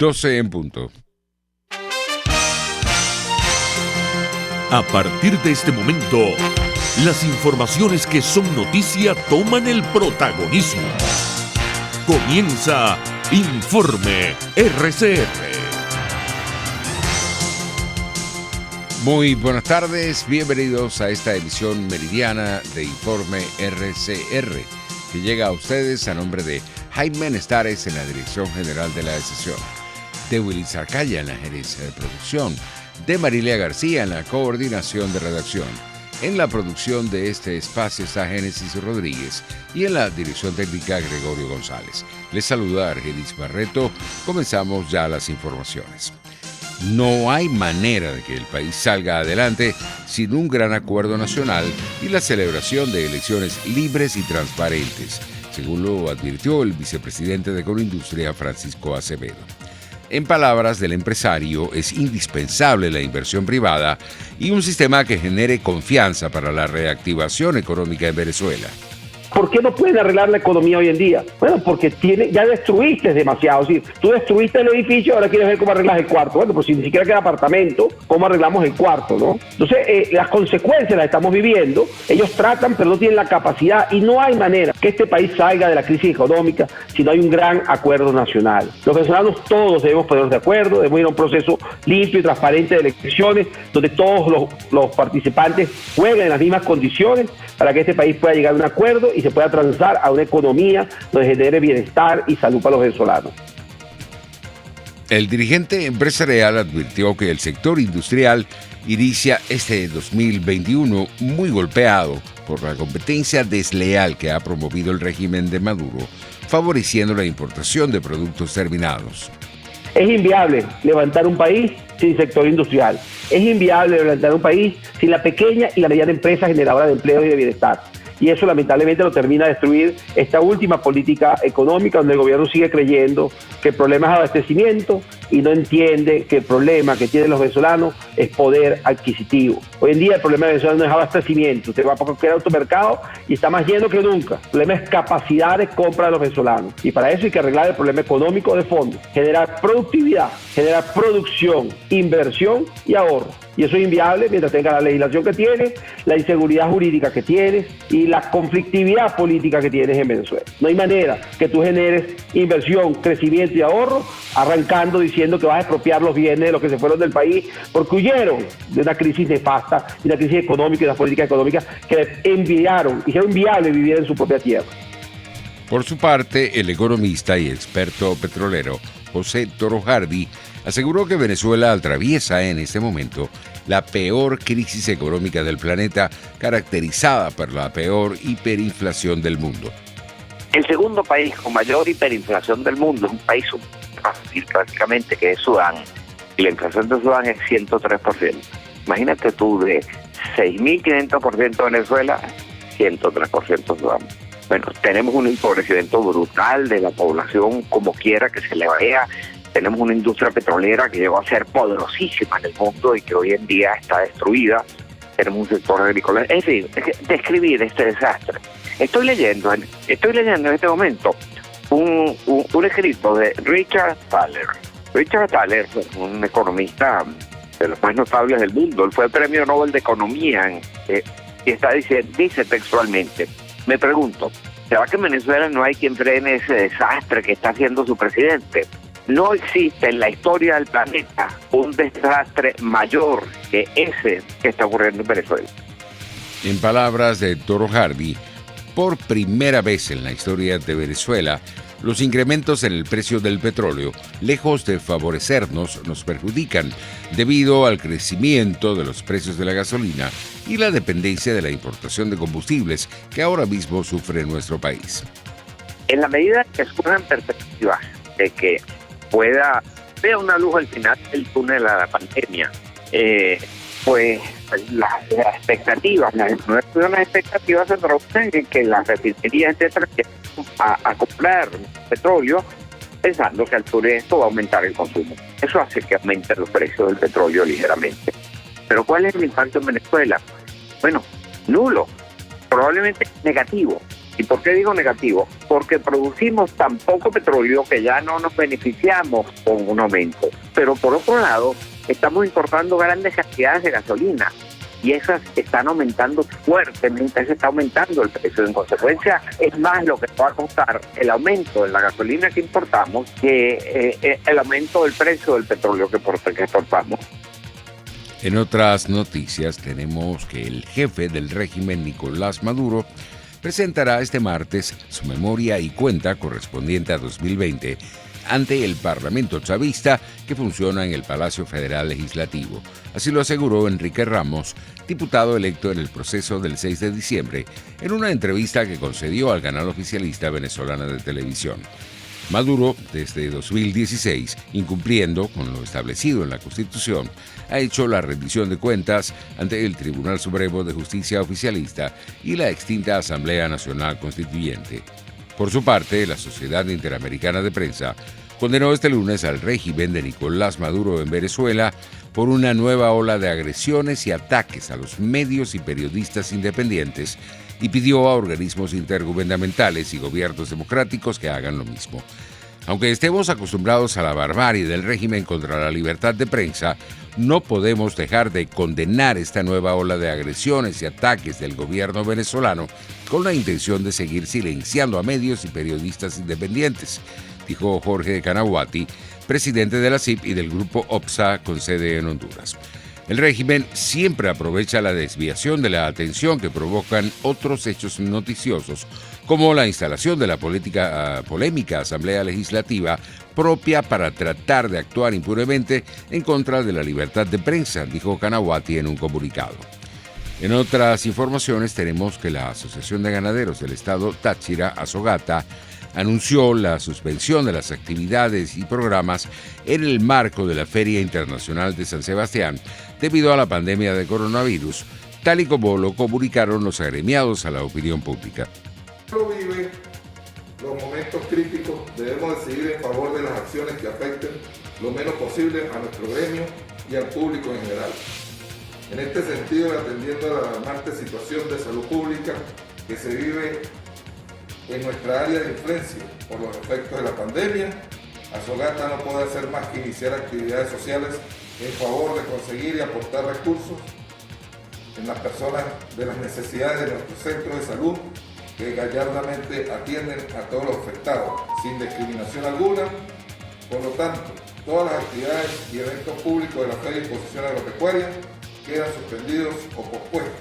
12 en punto. A partir de este momento, las informaciones que son noticia toman el protagonismo. Comienza Informe RCR. Muy buenas tardes, bienvenidos a esta edición meridiana de Informe RCR, que llega a ustedes a nombre de Jaime Nestares en la Dirección General de la Estación, de Willis Arcaya en la gerencia de producción, de Marilia García en la coordinación de redacción. En la producción de este espacio está Génesis Rodríguez y en la dirección técnica Gregorio González. Les saluda Argenis Barreto. Comenzamos ya las informaciones. No hay manera de que el país salga adelante sin un gran acuerdo nacional y la celebración de elecciones libres y transparentes, según lo advirtió el vicepresidente de Colindustria, Francisco Acevedo. En palabras del empresario, es indispensable la inversión privada y un sistema que genere confianza para la reactivación económica en Venezuela. ¿Por qué no pueden arreglar la economía hoy en día? Bueno, porque ya destruiste demasiado. Es decir, tú destruiste el edificio, ahora quieres ver cómo arreglas el cuarto. Bueno, pues si ni siquiera queda apartamento, ¿cómo arreglamos el cuarto, no? Entonces, las consecuencias las estamos viviendo. Ellos tratan, pero no tienen la capacidad y no hay manera que este país salga de la crisis económica si no hay un gran acuerdo nacional. Los venezolanos todos debemos ponernos de acuerdo, debemos ir a un proceso limpio y transparente de elecciones, donde todos los participantes jueguen en las mismas condiciones para que este país pueda llegar a un acuerdo y se pueda transar a una economía donde genere bienestar y salud para los venezolanos. El dirigente empresarial advirtió que el sector industrial inicia este 2021 muy golpeado por la competencia desleal que ha promovido el régimen de Maduro, favoreciendo la importación de productos terminados. Es inviable levantar un país sin sector industrial. Es inviable levantar un país sin la pequeña y la mediana empresa generadora de empleo y de bienestar. Y eso lamentablemente lo termina de destruir esta última política económica, donde el gobierno sigue creyendo que el problema es abastecimiento y no entiende que el problema que tienen los venezolanos es poder adquisitivo. Hoy en día el problema de Venezuela no es abastecimiento. Usted va a cualquier automercado y está más lleno que nunca. El problema es capacidad de compra de los venezolanos. Y para eso hay que arreglar el problema económico de fondo, generar productividad, generar producción, inversión y ahorro. Y eso es inviable mientras tenga la legislación que tienes, la inseguridad jurídica que tienes y la conflictividad política que tienes en Venezuela. No hay manera que tú generes inversión, crecimiento y ahorro arrancando diciendo que vas a expropiar los bienes de los que se fueron del país porque huyeron de una crisis nefasta, de una crisis económica y de las políticas económicas que envidiaron, hicieron inviable vivir en su propia tierra. Por su parte, el economista y experto petrolero José Toro Hardy aseguró que Venezuela atraviesa en este momento la peor crisis económica del planeta, caracterizada por la peor hiperinflación del mundo. El segundo país con mayor hiperinflación del mundo es un país fácil prácticamente, que es Sudán. Y la inflación de Sudán es 103%. Imagínate tú, de 6.500% Venezuela, 103% Sudán. Bueno, tenemos un empobrecimiento brutal de la población, como quiera que se le vea. Tenemos una industria petrolera que llegó a ser poderosísima en el mundo y que hoy en día está destruida. Tenemos un sector agrícola. En fin, describir este desastre. Estoy leyendo en este momento un escrito de Richard Thaler. Richard Thaler, un economista de los más notables del mundo. Él fue Premio Nobel de Economía y dice textualmente: me pregunto, ¿será que en Venezuela no hay quien frene ese desastre que está haciendo su presidente? No existe en la historia del planeta un desastre mayor que ese que está ocurriendo en Venezuela. En palabras de Toro Hardy, por primera vez en la historia de Venezuela, los incrementos en el precio del petróleo, lejos de favorecernos, nos perjudican debido al crecimiento de los precios de la gasolina y la dependencia de la importación de combustibles que ahora mismo sufre nuestro país. En la medida que surjan perspectivas de que vea una luz al final del túnel a la pandemia, pues las expectativas se traducen en que las refinerías, etcétera, a comprar petróleo pensando que al sur esto va a aumentar el consumo. Eso hace que aumenten los precios del petróleo ligeramente. Pero ¿cuál es el impacto en Venezuela? Bueno, nulo, probablemente negativo. ¿Y por qué digo negativo? Porque producimos tan poco petróleo que ya no nos beneficiamos con un aumento. Pero por otro lado, estamos importando grandes cantidades de gasolina y esas están aumentando fuertemente, se está aumentando el precio. En consecuencia, es más lo que va a costar el aumento de la gasolina que importamos que el aumento del precio del petróleo que exportamos. En otras noticias tenemos que el jefe del régimen, Nicolás Maduro, presentará este martes su memoria y cuenta correspondiente a 2020 ante el Parlamento chavista que funciona en el Palacio Federal Legislativo. Así lo aseguró Enrique Ramos, diputado electo en el proceso del 6 de diciembre, en una entrevista que concedió al canal oficialista Venezolana de Televisión. Maduro, desde 2016, incumpliendo con lo establecido en la Constitución, ha hecho la rendición de cuentas ante el Tribunal Supremo de Justicia oficialista y la extinta Asamblea Nacional Constituyente. Por su parte, la Sociedad Interamericana de Prensa condenó este lunes al régimen de Nicolás Maduro en Venezuela por una nueva ola de agresiones y ataques a los medios y periodistas independientes y pidió a organismos intergubernamentales y gobiernos democráticos que hagan lo mismo. Aunque estemos acostumbrados a la barbarie del régimen contra la libertad de prensa, no podemos dejar de condenar esta nueva ola de agresiones y ataques del gobierno venezolano con la intención de seguir silenciando a medios y periodistas independientes, dijo Jorge Canaguati, presidente de la CIP y del grupo OPSA con sede en Honduras. El régimen siempre aprovecha la desviación de la atención que provocan otros hechos noticiosos, como la instalación de la polémica Asamblea Legislativa propia para tratar de actuar impunemente en contra de la libertad de prensa, dijo Canaguati en un comunicado. En otras informaciones tenemos que la Asociación de Ganaderos del Estado Táchira, Azogata, anunció la suspensión de las actividades y programas en el marco de la Feria Internacional de San Sebastián debido a la pandemia de coronavirus, tal y como lo comunicaron los agremiados a la opinión pública. Vive los momentos críticos, debemos decidir en favor de las acciones que afecten lo menos posible a nuestro gremio y al público en general. En este sentido, atendiendo a la alarmante situación de salud pública que se vive en nuestra área de influencia por los efectos de la pandemia, Azogata no puede hacer más que iniciar actividades sociales en favor de conseguir y aportar recursos en las personas de las necesidades de nuestros centros de salud que gallardamente atienden a todos los afectados, sin discriminación alguna. Por lo tanto, todas las actividades y eventos públicos de la Feria de Exposición Agropecuaria quedan suspendidos o pospuestos,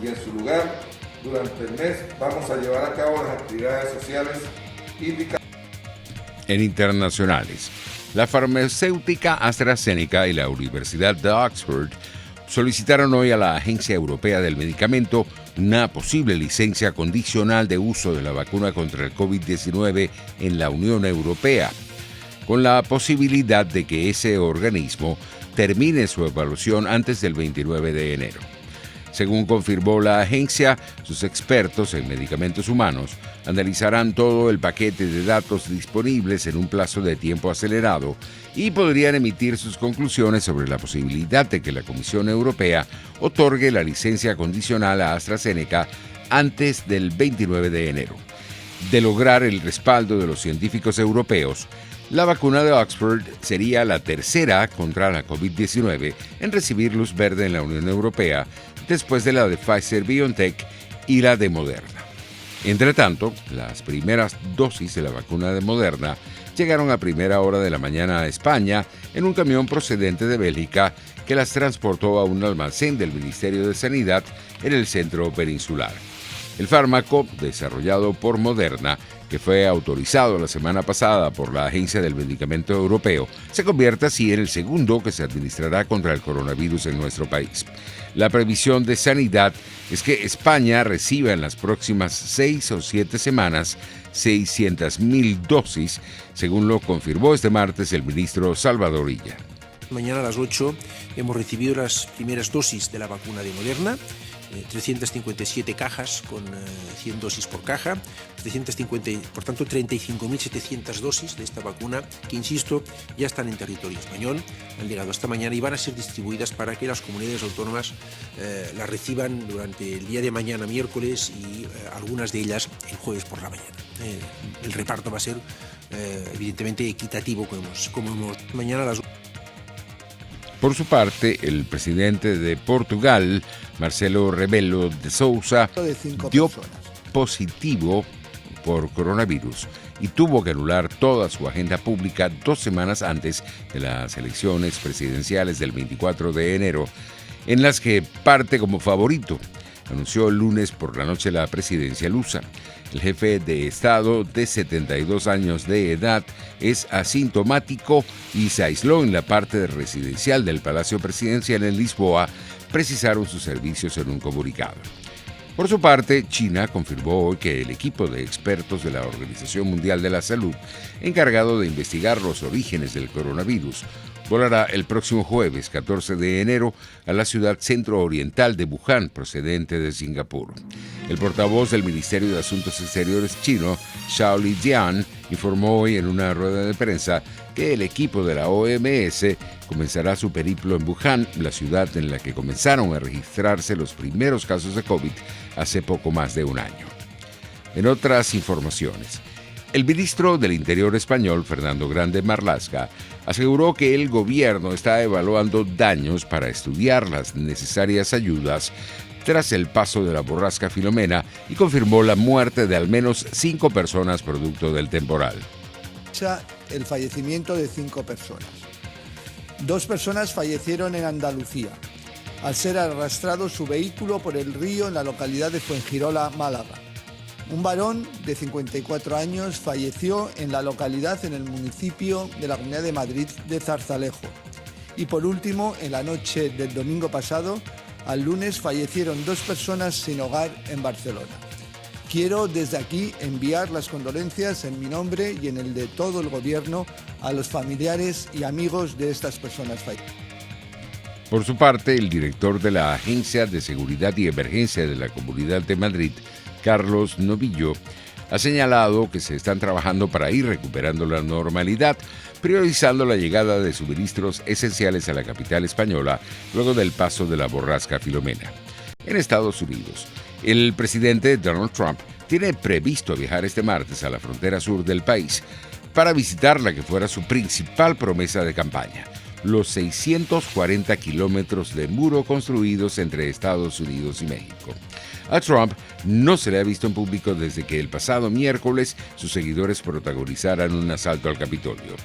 y en su lugar, durante el mes, vamos a llevar a cabo las actividades sociales indicadas. En internacionales, la farmacéutica AstraZeneca y la Universidad de Oxford solicitaron hoy a la Agencia Europea del Medicamento una posible licencia condicional de uso de la vacuna contra el COVID-19 en la Unión Europea, con la posibilidad de que ese organismo termine su evaluación antes del 29 de enero. Según confirmó la agencia, sus expertos en medicamentos humanos analizarán todo el paquete de datos disponibles en un plazo de tiempo acelerado y podrían emitir sus conclusiones sobre la posibilidad de que la Comisión Europea otorgue la licencia condicional a AstraZeneca antes del 29 de enero. De lograr el respaldo de los científicos europeos, la vacuna de Oxford sería la tercera contra la COVID-19 en recibir luz verde en la Unión Europea, después de la de Pfizer-BioNTech y la de Moderna. Entre tanto, las primeras dosis de la vacuna de Moderna llegaron a primera hora de la mañana a España en un camión procedente de Bélgica que las transportó a un almacén del Ministerio de Sanidad en el centro peninsular. El fármaco, desarrollado por Moderna, que fue autorizado la semana pasada por la Agencia del Medicamento Europeo, se convierte así en el segundo que se administrará contra el coronavirus en nuestro país. La previsión de Sanidad es que España reciba en las próximas 6 o 7 semanas 600.000 dosis, según lo confirmó este martes el ministro Salvador Illa. Mañana a las 8 hemos recibido las primeras dosis de la vacuna de Moderna 357 cajas con 100 dosis por caja, 350, por tanto 35.700 dosis de esta vacuna que, insisto, ya están en territorio español, han llegado esta mañana y van a ser distribuidas para que las comunidades autónomas las reciban durante el día de mañana, miércoles, y algunas de ellas el jueves por la mañana. El reparto va a ser evidentemente equitativo, como mañana las... Por su parte, el presidente de Portugal, Marcelo Rebelo de Sousa, dio positivo por coronavirus y tuvo que anular toda su agenda pública 2 semanas antes de las elecciones presidenciales del 24 de enero, en las que parte como favorito. Anunció el lunes por la noche la presidencia lusa. El jefe de Estado, de 72 años de edad, es asintomático y se aisló en la parte residencial del Palacio Presidencial en Lisboa, precisaron sus servicios en un comunicado. Por su parte, China confirmó hoy que el equipo de expertos de la Organización Mundial de la Salud, encargado de investigar los orígenes del coronavirus, volará el próximo jueves 14 de enero a la ciudad centro-oriental de Wuhan, procedente de Singapur. El portavoz del Ministerio de Asuntos Exteriores chino, Zhao Lijian, informó hoy en una rueda de prensa que el equipo de la OMS comenzará su periplo en Wuhan, la ciudad en la que comenzaron a registrarse los primeros casos de COVID hace poco más de un año. En otras informaciones, el ministro del Interior español, Fernando Grande Marlaska, aseguró que el gobierno está evaluando daños para estudiar las necesarias ayudas tras el paso de la borrasca Filomena y confirmó la muerte de al menos 5 personas producto del temporal. El fallecimiento de 5 personas. 2 personas fallecieron en Andalucía al ser arrastrado su vehículo por el río en la localidad de Fuengirola, Málaga. Un varón de 54 años falleció en la localidad en el municipio de la Comunidad de Madrid de Zarzalejo. Y por último, en la noche del domingo pasado, al lunes, fallecieron 2 personas sin hogar en Barcelona. Quiero desde aquí enviar las condolencias en mi nombre y en el de todo el Gobierno a los familiares y amigos de estas personas fallecidas. Por su parte, el director de la Agencia de Seguridad y Emergencia de la Comunidad de Madrid, Carlos Novillo, ha señalado que se están trabajando para ir recuperando la normalidad, priorizando la llegada de suministros esenciales a la capital española luego del paso de la borrasca Filomena. En Estados Unidos, el presidente Donald Trump tiene previsto viajar este martes a la frontera sur del país para visitar la que fuera su principal promesa de campaña: los 640 kilómetros de muro construidos entre Estados Unidos y México. A Trump no se le ha visto en público desde que el pasado miércoles sus seguidores protagonizaran un asalto al Capitolio.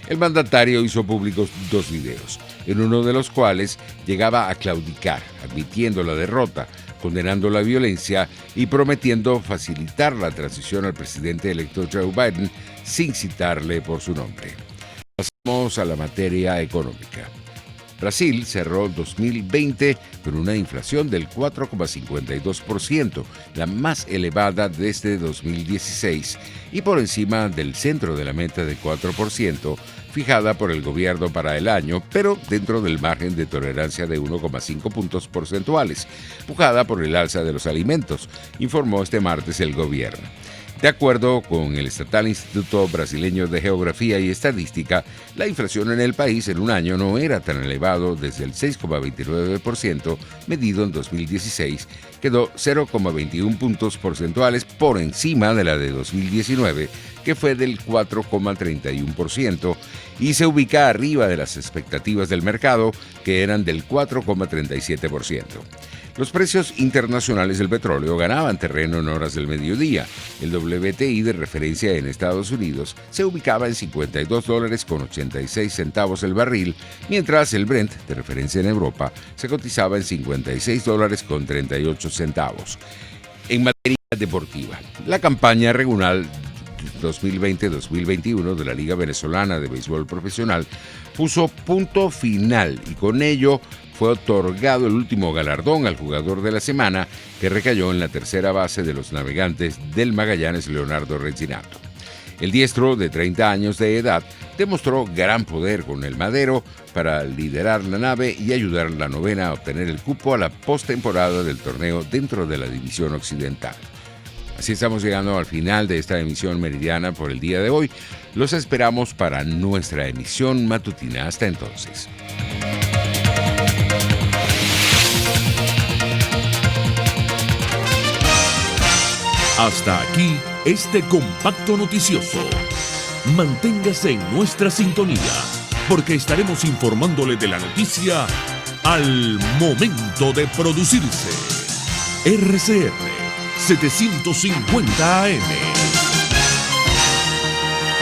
El mandatario hizo públicos 2 videos, en uno de los cuales llegaba a claudicar, admitiendo la derrota, condenando la violencia y prometiendo facilitar la transición al presidente electo Joe Biden sin citarle por su nombre. Pasamos a la materia económica. Brasil cerró 2020 con una inflación del 4,52%, la más elevada desde 2016 y por encima del centro de la meta de 4%, fijada por el gobierno para el año, pero dentro del margen de tolerancia de 1,5 puntos porcentuales, empujada por el alza de los alimentos, informó este martes el gobierno. De acuerdo con el Estatal Instituto Brasileño de Geografía y Estadística, la inflación en el país en un año no era tan elevado desde el 6,29% medido en 2016, quedó 0,21 puntos porcentuales por encima de la de 2019, que fue del 4,31%, y se ubica arriba de las expectativas del mercado, que eran del 4,37%. Los precios internacionales del petróleo ganaban terreno en horas del mediodía. El WTI de referencia en Estados Unidos se ubicaba en $52.86 el barril, mientras el Brent de referencia en Europa se cotizaba en $56.38. En materia deportiva, la campaña regional 2020-2021 de la Liga Venezolana de Béisbol Profesional puso punto final y con ello fue otorgado el último galardón al jugador de la semana, que recayó en la tercera base de los Navegantes del Magallanes, Leonardo Reginato. El diestro, de 30 años de edad, demostró gran poder con el madero para liderar la nave y ayudar a la novena a obtener el cupo a la postemporada del torneo dentro de la división occidental. Así estamos llegando al final de esta emisión meridiana por el día de hoy. Los esperamos para nuestra emisión matutina. Hasta entonces. Hasta aquí este compacto noticioso. Manténgase en nuestra sintonía, porque estaremos informándole de la noticia al momento de producirse. RCR 750 AM.